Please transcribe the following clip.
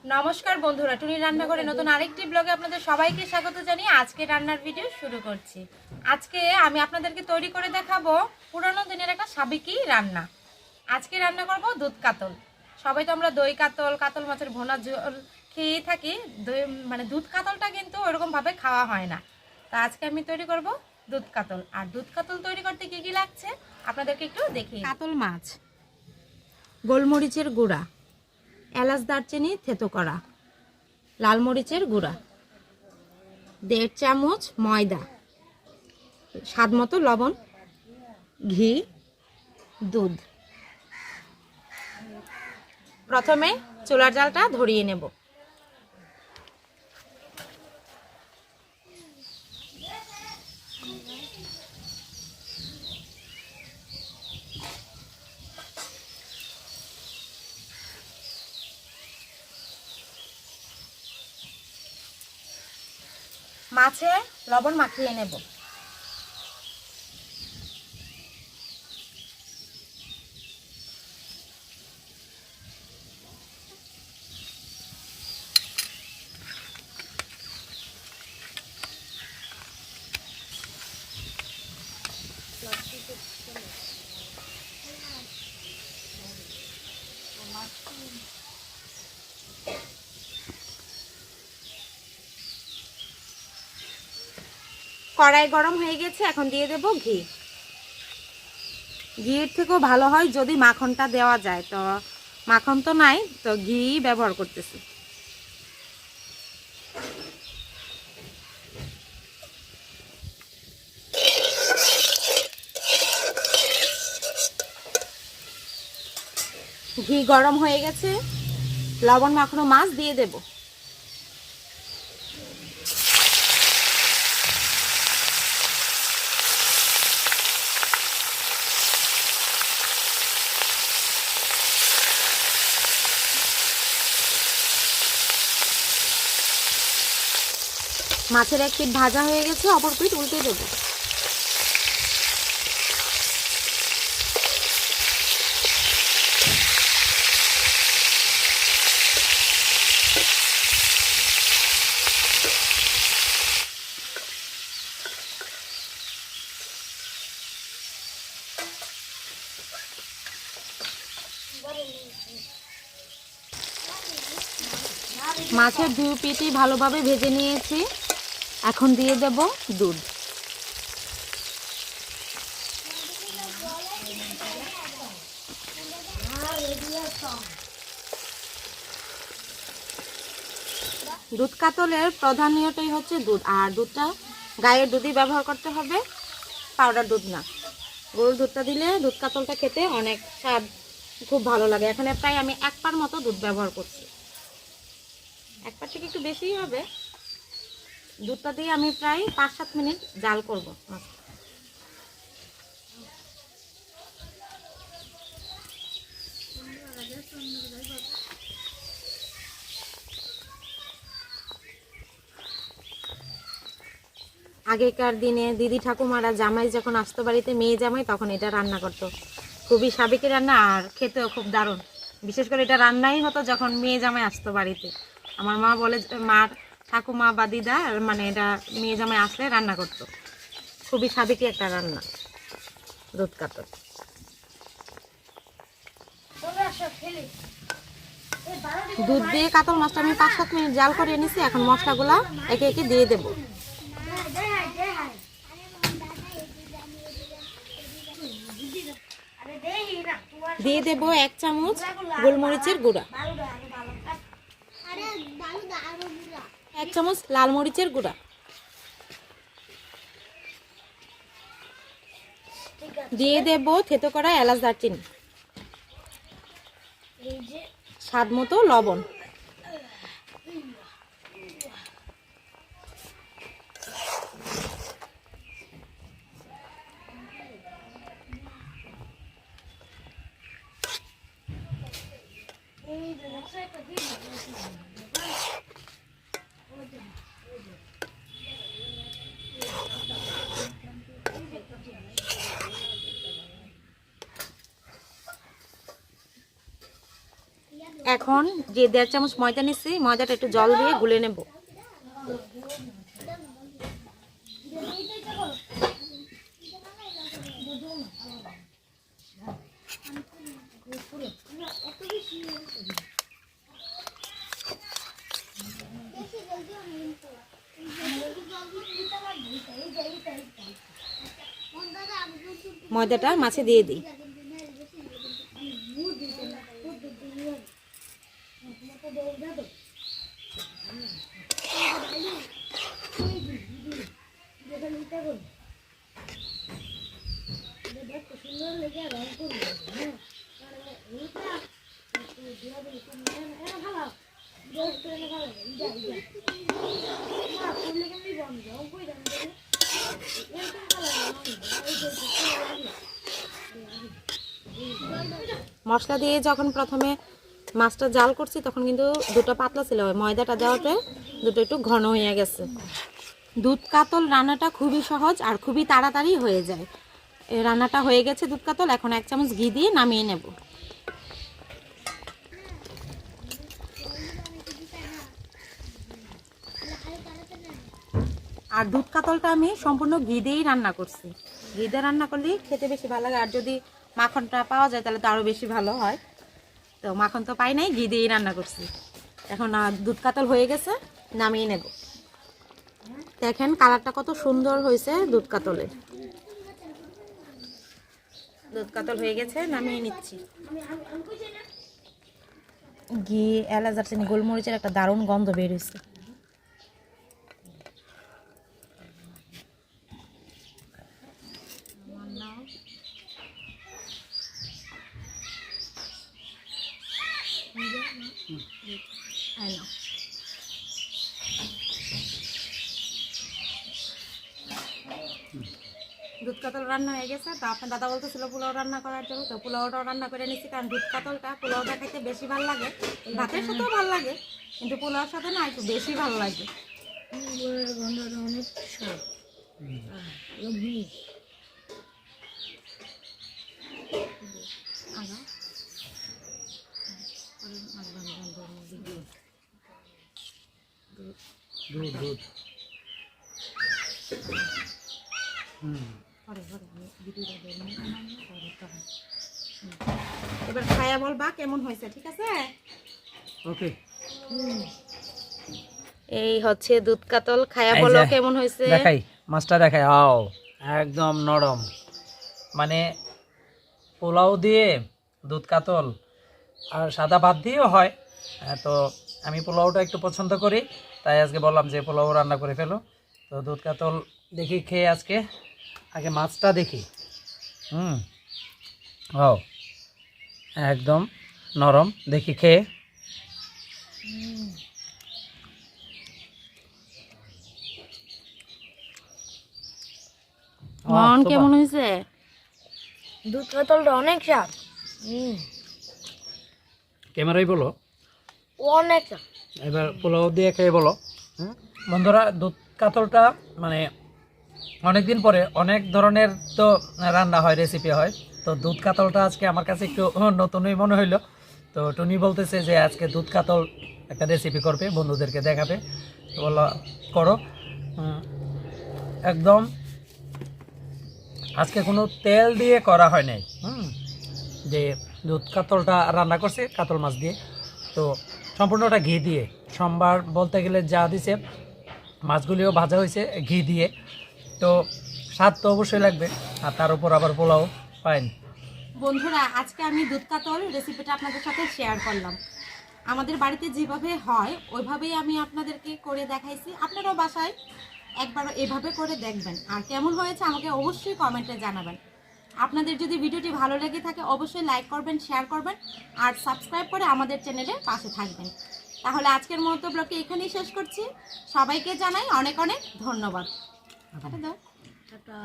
নমস্কার বন্ধুরা, টুনি রান্নাঘরে নতুন আরেকটি ব্লগে আপনাদের সবাইকে স্বাগত জানিয়ে আজকে রান্নার ভিডিও শুরু করছি। আজকে আমি আপনাদেরকে তৈরি করে দেখাবো পুরানো দিনের একটা সাবেকি রান্না। আজকে রান্না করব দুধ কাতল। সবাই তো আমরা দই কাতল, কাতল মাছের ভোনা ঝোল খেয়েই থাকি, মানে দুধ কাতলটা কিন্তু ওরকমভাবে খাওয়া হয় না। তা আজকে আমি তৈরি করব দুধ কাতল। আর দুধ কাতল তৈরি করতে কী কী লাগছে আপনাদেরকে একটু দেখি। কাতল মাছ, গোলমরিচের গুঁড়া, এলাচ দারচিনি থেতো করা, লাল মরিচের গুঁড়া, 1.5 চামচ ময়দা, স্বাদ মতো লবণ, ঘি, দুধ। প্রথমে চুলার জালটা ধরিয়ে নেব। মাছে লবণ মাখিয়ে নেব। কড়াই গরম হয়ে গেছে, এখন দিয়ে দেব ঘি। ঘির থেকেও ভালো হয় যদি মাখনটা দেওয়া যায়, তো মাখন তো নাই, তো ঘি ব্যবহার করতেছি। ঘি গরম হয়ে গেছে, লবণ মাখানো মাছ দিয়ে দেব। মাছের এক পিঠ ভাজা হয়ে গেছে, অপর পিঠ উল্টে দেব। মাছের দুই পিঠই ভালোভাবে ভেজে নিয়েছি, এখন দিয়ে দেব দুধ। দুধ কাতলের প্রধানীয়টাই হচ্ছে দুধ, আর দুধটা গায়ের দুধই ব্যবহার করতে হবে, পাউডার দুধ না। গরুর দুধটা দিলে দুধ কাতলটা খেতে অনেক স্বাদ, খুব ভালো লাগে। এখানে প্রায় আমি 1 পার মতো দুধ ব্যবহার করছি, 1 পার থেকে একটু বেশিই হবে। দুধটা দিয়ে আমি প্রায় 5-7 মিনিট জাল করব। আগেকার দিনে দিদি ঠাকুমারা জামাই যখন আসতো বাড়িতে, মেয়ে জামাই, তখন এটা রান্না করতো। খুবই সাবেকি রান্না, আর খেতেও খুব দারুণ। বিশেষ করে এটা রান্নাই হতো যখন মেয়ে জামাই আসতো বাড়িতে। আমার মা বলে, মার ঠাকুমা বা দিদা মানে এটা মেয়ে জামাই আসলে রান্না করতো। খুবই সাবেকি একটা রান্না দুধ কাতল। দুধ দিয়ে কাতল মাছটা আমি 5-7 মিনিট জাল করে এনেছি। এখন মশলাগুলা একে একে দিয়ে দেব। দিয়ে দেব 1 চামচ গোলমরিচের গুঁড়া, 1 চামচ লাল মরিচের গুঁড়া, দিয়ে দেব থেতো করা এলাচ দারচিনি, স্বাদ মতো লবণ, এখন যে 1.5 চামচ ময়দা নিচ্ছি, ময়দাটা একটু জল দিয়ে গুলে নেব। ময়দাটা মাছে দিয়ে দিই। মশলা দিয়ে যখন প্রথমে মাছটা জাল করছি তখন কিন্তু দুটো পাতলা ছিল, ময়দাটা দেওয়াতে দুটো একটু ঘন হয়ে গেছে। দুধ কাতল রান্নাটা খুবই সহজ আর খুবই তাড়াতাড়ি হয়ে যায়। এই রান্নাটা হয়ে গেছে দুধ কাতল, এখন 1 চামচ ঘি দিয়ে নামিয়ে নেব। আর দুধ কাতলটা আমি সম্পূর্ণ ঘি দিয়েই রান্না করছি। ঘি দিয়ে রান্না করলেই খেতে বেশি ভালো লাগে, আর যদি মাখনটা পাওয়া যায় তাহলে তো আরও বেশি ভালো হয়। তো মাখন তো পাই নাই, ঘি দিয়েই রান্না করছি। এখন দুধ কাতল হয়ে গেছে, নামিয়ে নেব। দেখেন কালারটা কত সুন্দর হয়েছে দুধ কাতলের। দুধ কাতল হয়ে গেছে, নামিয়ে নিচ্ছি। ঘি, এলাচ আর চিনি, গোলমরিচের একটা দারুণ গন্ধ বের হয়েছে। দুধ কাতল রান্না হয়ে গেছে। তো আপনার দাদা বলতেছিল পোলাও রান্না করার জন্য, তো পোলাওটাও রান্না করে নিচ্ছি। কারণ দুধ কাতলটা পোলাওটা খাইতে বেশি ভালো লাগে, ভাতের সাথেও ভালো লাগে, কিন্তু পোলাওর সাথে না একটু বেশি ভালো লাগে। এবার খায়া বলবা কেমন হয়েছে, ঠিক আছে? ওকে। এই হচ্ছে দুধ কাতল, খায়া বলো কেমন হয়েছে। দেখাই মাছটা, দেখাই। আও একদম নরম, মানে পোলাও দিয়ে দুধ কাতল আর সাদা ভাত দিয়েও হয়। তো আমি পোলাওটা একটু পছন্দ করি, তাই আজকে বললাম যে পোলাও রান্না করে ফেলো। তো দুধ কাতল দেখি খেয়ে আজকে, আগে মাছটা দেখি। ও একদম নরম, দেখি খেয়ে। মন কেমন হয়েছে? দুধ কাতলটা অনেক স্বাদ। ক্যামেরাই বলো, অনেক স্বাদ। এবার পোলাও দিয়ে খেয়ে বলো। বন্ধুরা, দুধ কাতলটা মানে অনেকদিন পরে অনেক ধরনের তো রান্না হয়, রেসিপি হয়। তো দুধ কাতলটা আজকে আমার কাছে একটু নতুনই মনে হইলো। তো টুনি বলতেছে যে আজকে দুধ কাতল একটা রেসিপি করবে, বন্ধুদেরকে দেখাবে। তো বললো করো। একদম আজকে কোনো তেল দিয়ে করা হয় নাই, যে দুধ কাতলটা রান্না করছে কাতল মাছ দিয়ে, তো সম্পূর্ণটা ঘি দিয়ে। সোমবার বলতে গেলে যা দিছে, মাছগুলিও ভাজা হয়েছে ঘি দিয়ে, তো স্বাদ তো অবশ্যই লাগবে। আর তার উপর আবার পোলাও পাইন। বন্ধুরা, আজকে আমি দুধ কাতল রেসিপিটা আপনাদের সাথে শেয়ার করলাম। আমাদের বাড়িতে যেভাবে হয় ওইভাবেই আমি আপনাদেরকে করে দেখাইছি। আপনারাও বাসায় একবার এভাবে করে দেখবেন, আর কেমন হয়েছে আমাকে অবশ্যই কমেন্টে জানাবেন। আপনাদের যদি ভিডিওটি ভালো লেগে থাকে অবশ্যই লাইক করবেন, শেয়ার করবেন আর সাবস্ক্রাইব করে আমাদের চ্যানেলের পাশে থাকবেন। তাহলে আজকের মতো ব্লগটি এখানেই শেষ করছি। সবাইকে জানাই অনেক অনেক ধন্যবাদ। টাটা।